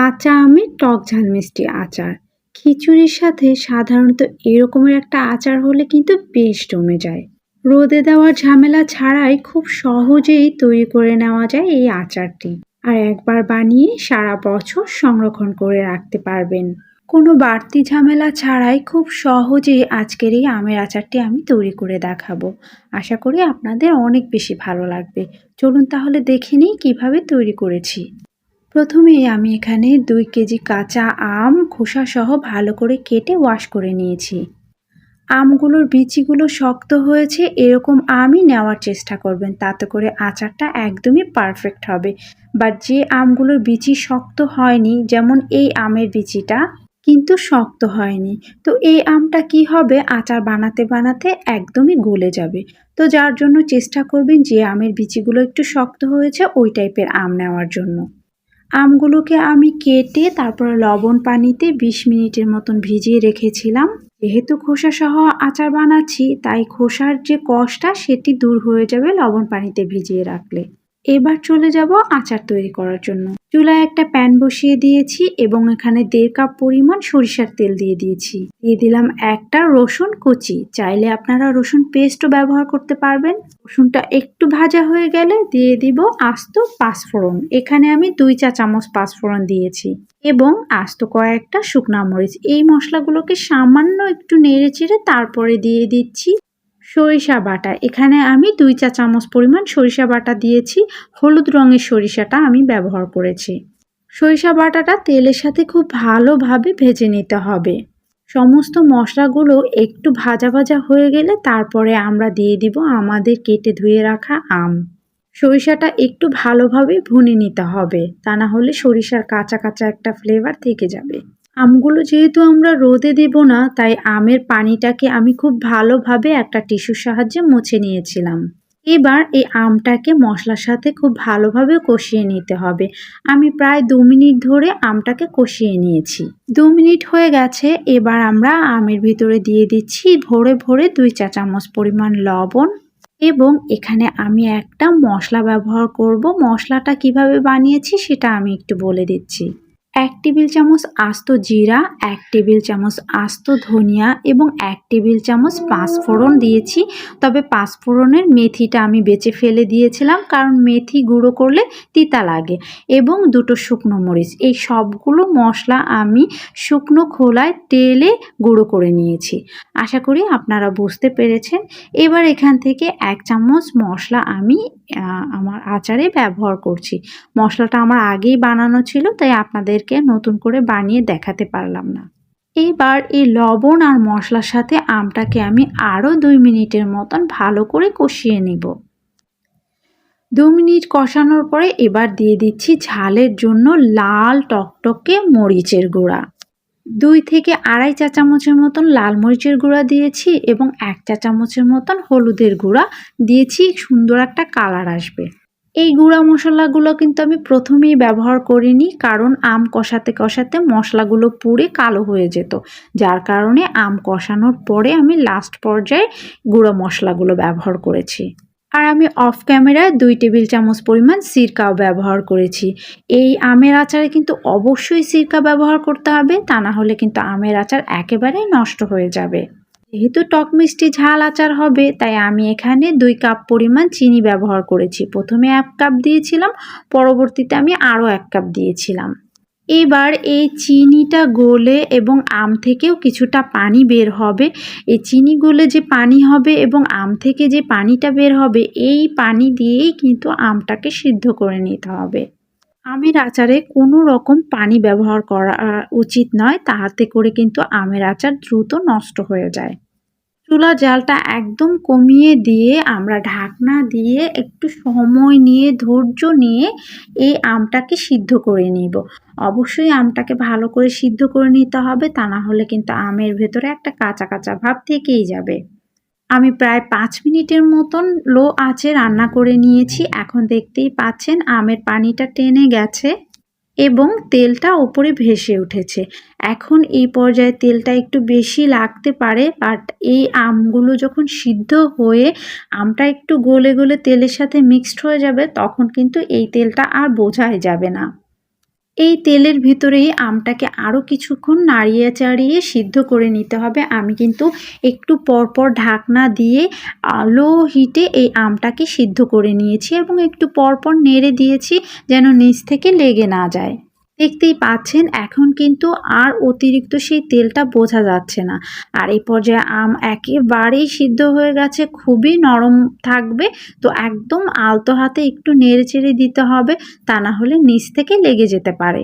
কাঁচা আমের টক ঝাল মিষ্টি আচার। খিচুড়ির সাথে সাধারণত এরকমের একটা আচার হলে কিন্তু বেশ জমে যায়। রোদে দেওয়ার ঝামেলা ছাড়াই খুব সহজেই তৈরি করে নেওয়া যায় এই আচারটি। আর একবার বানিয়ে সারা বছর সংরক্ষণ করে রাখতে পারবেন। কোনো বাড়তি ঝামেলা ছাড়াই খুব সহজেই আজকের এই আমের আচারটি আমি তৈরি করে দেখাবো। আশা করি আপনাদের অনেক বেশি ভালো লাগবে। চলুন তাহলে দেখে নিই কিভাবে তৈরি করেছি। প্রথমে আমি এখানে 2 কেজি কাঁচা আম খোসা সহ ভালো করে কেটে ওয়াশ করে নিয়েছি। আমগুলোর বিচিগুলো শক্ত হয়েছে এরকম আমই নেওয়ার চেষ্টা করবেন, তাতে করে আচারটা একদমই পারফেক্ট হবে। বাট যে আমগুলোর বিচি শক্ত হয়নি, যেমন এই আমের বিচিটা কিন্তু শক্ত হয়নি, তো এই আমটা কি হবে, আচার বানাতে বানাতে একদমই গলে যাবে। তো যার জন্য চেষ্টা করবেন যে আমের বিচিগুলো একটু শক্ত হয়েছে ওই টাইপের আম নেওয়ার জন্য। আমগুলোকে আমি কেটে তারপরে লবণ পানিতে 20 মিনিটের মতন ভিজিয়ে রেখেছিলাম। যেহেতু খোসা সহ আচার বানাচ্ছি তাই খোসার যে কষটা সেটি দূর হয়ে যাবে লবণ পানিতে ভিজিয়ে রাখলে। এবার চলে যাব আচার তৈরি করার জন্য। চুলায় একটা প্যান বসিয়ে দিয়েছি এবং এখানে 1.5 কাপ পরিমাণ সরিষার তেল দিয়ে দিয়েছি। দিয়ে দিলাম একটা রসুন কুচি, চাইলে আপনারা রসুন পেস্টও ব্যবহার করতে পারবেন। রসুনটা একটু ভাজা হয়ে গেলে দিয়ে দিব আস্ত পাঁচফোড়ন। এখানে আমি 2 চা চামচ পাঁচফোড়ন দিয়েছি এবং আস্ত কয়েকটা শুকনা মরিচ। এই মশলাগুলোকে সামান্য একটু নেড়ে চেড়ে তারপরে দিয়ে দিচ্ছি সরিষা বাটা। এখানে আমি 2 চা চামচ পরিমাণ সরিষা বাটা দিয়েছি। হলুদ রঙের সরিষাটা আমি ব্যবহার করেছি। সরিষা বাটাটা তেলের সাথে খুব ভালোভাবে ভেজে নিতে হবে। সমস্ত মশলাগুলো একটু ভাজা ভাজা হয়ে গেলে তারপরে আমরা দিয়ে দিব আমাদের কেটে ধুয়ে রাখা আম। সরিষাটা একটু ভালোভাবে ভুনে নিতে হবে, তা না হলে সরিষার কাঁচা কাঁচা একটা ফ্লেভার থেকে যাবে। আমগুলো যেহেতু আমরা রোদে দেব না, তাই আমের পানিটাকে আমি খুব ভালোভাবে একটা টিস্যুর সাহায্যে মুছে নিয়েছিলাম। এবার এই আমটাকে মশলার সাথে খুব ভালোভাবে কষিয়ে নিতে হবে। আমি প্রায় 2 মিনিট ধরে আমটাকে কষিয়ে নিয়েছি। 2 মিনিট হয়ে গেছে। এবার আমরা আমের ভিতরে দিয়ে দিচ্ছি ভরে ভরে 2 চা চামচ পরিমাণ লবণ এবং এখানে আমি একটা মশলা ব্যবহার করব। মশলাটা কিভাবে বানিয়েছি সেটা আমি একটু বলে দিচ্ছি। 1 টেবিল চামচ আস্ত জিরা, 1 টেবিল চামচ আস্ত ধনিয়া এবং 1 টেবিল চামচ পাঁচফোড়ন দিয়েছি। তবে পাঁচফোড়নের মেথিটা আমি বেছে ফেলে দিয়েছিলাম, কারণ মেথি গুঁড়ো করলে তিতা লাগে, এবং 2টো শুকনো মরিচ। এই সবগুলো মশলা আমি শুকনো খোলায় তেলে গুঁড়ো করে নিয়েছি। আশা করি আপনারা বুঝতে পেরেছেন। এবার এখান থেকে 1 চামচ মশলা আমি আমার আচারে ব্যবহার করছি। মশলাটা আমার আগেই বানানো ছিল, তাই আপনাদেরকে নতুন করে বানিয়ে দেখাতে পারলাম না। এবার এই লবণ আর মশলার সাথে আমটাকে আমি আরও 2 মিনিটের মতন ভালো করে কষিয়ে নিব। 2 মিনিট কষানোর পরে এবার দিয়ে দিচ্ছি ঝালের জন্য লাল টকটকে মরিচের গুঁড়া। 2 থেকে আড়াই চা চামচের মতন লাল মরিচের গুঁড়া দিয়েছি এবং 1 চা চামচের মতন হলুদের গুঁড়া দিয়েছি, সুন্দর একটা কালার আসবে। এই গুঁড়া মশলাগুলো কিন্তু আমি প্রথমেই ব্যবহার করিনি, কারণ আম কষাতে কষাতে মশলাগুলো পুড়ে কালো হয়ে যেত, যার কারণে আম কষানোর পরে আমি লাস্ট পর্যায়ে গুঁড়ো মশলাগুলো ব্যবহার করেছি। আর আমি অফ ক্যামেরায় 2 টেবিল চামচ পরিমাণ সিরকাও ব্যবহার করেছি। এই আমের আচারে কিন্তু অবশ্যই সিরকা ব্যবহার করতে হবে, তা না হলে কিন্তু আমের আচার একেবারেই নষ্ট হয়ে যাবে। যেহেতু টক মিষ্টি ঝাল আচার হবে, তাই আমি এখানে 2 কাপ পরিমাণ চিনি ব্যবহার করেছি। প্রথমে 1 কাপ দিয়েছিলাম, পরবর্তীতে আমি আরও 1 কাপ দিয়েছিলাম। এবার এই চিনিটা গলে এবং আম থেকেও কিছুটা পানি বের হবে। এই চিনি গলে যে পানি হবে এবং আম থেকে যে পানিটা বের হবে, এই পানি দিয়েই কিন্তু আমটাকে সিদ্ধ করে নিতে হবে। আমের আচারে কোনো রকম পানি ব্যবহার করা উচিত নয়, তাহাতে করে কিন্তু আমের আচার দ্রুত নষ্ট হয়ে যায়। চুলা জালটা একদম কমিয়ে দিয়ে আমরা ঢাকনা দিয়ে একটু সময় নিয়ে ধৈর্য নিয়ে এই আমটাকে সিদ্ধ করে নিব। অবশ্যই আমটাকে ভালো করে সিদ্ধ করে নিতে হবে, তা না হলে কিন্তু আমের ভেতরে একটা কাঁচা কাঁচা ভাব থেকেই যাবে। আমি প্রায় 5 মিনিটের মতন লো আঁচে রান্না করে নিয়েছি। এখন দেখতেই পাচ্ছেন আমের পানিটা টেনে গেছে এবং তেলটা ওপরে ভেসে উঠেছে। এখন এই পর্যায়ে তেলটা একটু বেশি লাগতে পারে, বাট এই আমগুলো যখন সিদ্ধ হয়ে আমটা একটু গলে গলে তেলের সাথে মিক্সড হয়ে যাবে, তখন কিন্তু এই তেলটা আর বোঝাই যাবে না। এই তেলের ভিতরেই আমটাকে আরও কিছুক্ষণ নাড়িয়ে চাড়িয়ে সিদ্ধ করে নিতে হবে। আমি কিন্তু একটু পরপর ঢাকনা দিয়ে লো হিটে এই আমটাকে সিদ্ধ করে নিয়েছি এবং একটু পরপর নেড়ে দিয়েছি যেন নিচ থেকে লেগে না যায়। দেখতেই পাচ্ছেন এখন কিন্তু আর অতিরিক্ত সেই তেলটা বোঝা যাচ্ছে না। আর এই পর্যায়ে আম একেবারেই সিদ্ধ হয়ে গেছে, খুবই নরম থাকবে। তো একদম আলতো হাতে একটু নেড়েচেড়ে দিতে হবে, তা না হলে নিচ থেকে লেগে যেতে পারে।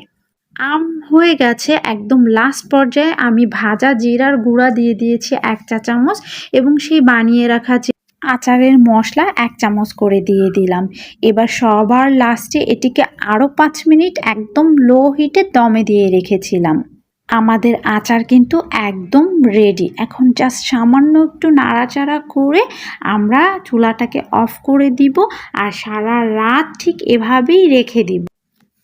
আম হয়ে গেছে, একদম লাস্ট পর্যায়ে আমি ভাজা জিরার গুঁড়া দিয়ে দিয়েছি ১ চা চামচ এবং সেই বানিয়ে রাখা যে আচারের মশলা ১ চামচ করে দিয়ে দিলাম। এবার সবার লাস্টে এটিকে আরও ৫ মিনিট একদম লো হিটে দমে দিয়ে রেখেছিলাম। আমাদের আচার কিন্তু একদম রেডি। এখন জাস্ট সামান্য একটু নাড়াচাড়া করে আমরা চুলাটাকে অফ করে দিব আর সারা রাত ঠিক এভাবেই রেখে দিব।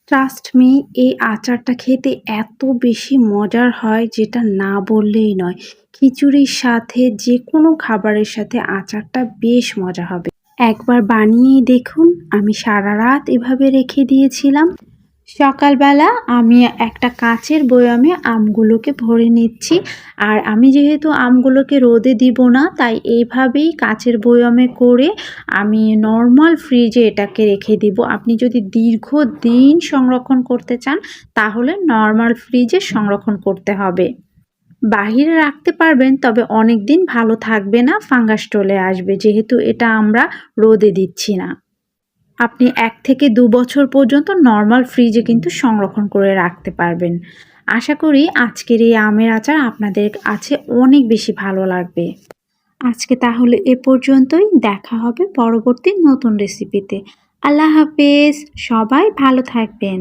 ট্রাস্ট মি, এই আচারটা খেতে এত বেশি মজার হয় যেটা না বললেই নয়। খিচুড়ির সাথে যে কোনো খাবারের সাথে আচারটা বেশ মজা হবে। একবার বানিয়েই দেখুন। আমি সারা রাত এভাবে রেখে দিয়েছিলাম। সকালবেলা আমি একটা কাঁচের বয়ামে আমগুলোকে ভরে নিচ্ছি। আর আমি যেহেতু আমগুলোকে রোদে দিব না, তাই এইভাবেই কাঁচের বয়ামে করে আমি নরমাল ফ্রিজে এটাকে রেখে দিব। আপনি যদি দীর্ঘদিন সংরক্ষণ করতে চান তাহলে নরমাল ফ্রিজে সংরক্ষণ করতে হবে। বাহিরে রাখতে পারবেন, তবে অনেক দিন ভালো থাকবে না, ফাঙ্গাস চলে আসবে, যেহেতু এটা আমরা রোদে দিচ্ছি না। আপনি ১ থেকে ২ বছর পর্যন্ত নরমাল ফ্রিজে কিন্তু সংরক্ষণ করে রাখতে পারবেন। আশা করি আজকের এই আমের আচার আপনাদের কাছে অনেক বেশি ভালো লাগবে। আজকে তাহলে এ পর্যন্তই। দেখা হবে পরবর্তী নতুন রেসিপিতে। আল্লাহ হাফেজ। সবাই ভালো থাকবেন।